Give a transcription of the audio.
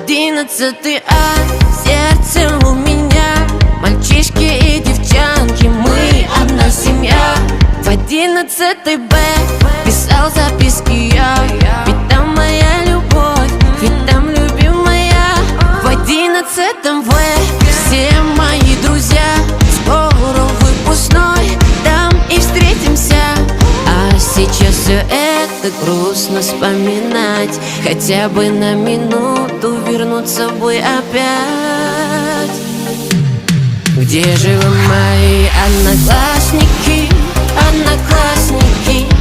11 сердце у меня. Мальчишки и девчонки, мы одна семья. В 11 Б писал записки я, ведь там моя любовь, ведь там любимая. В 11 В все мои друзья. Скоро выпускной, там и встретимся. А сейчас все это грустно вспоминать. Хотя бы на минуту вернуться бы опять. Где же вы, мои одноклассники, одноклассники?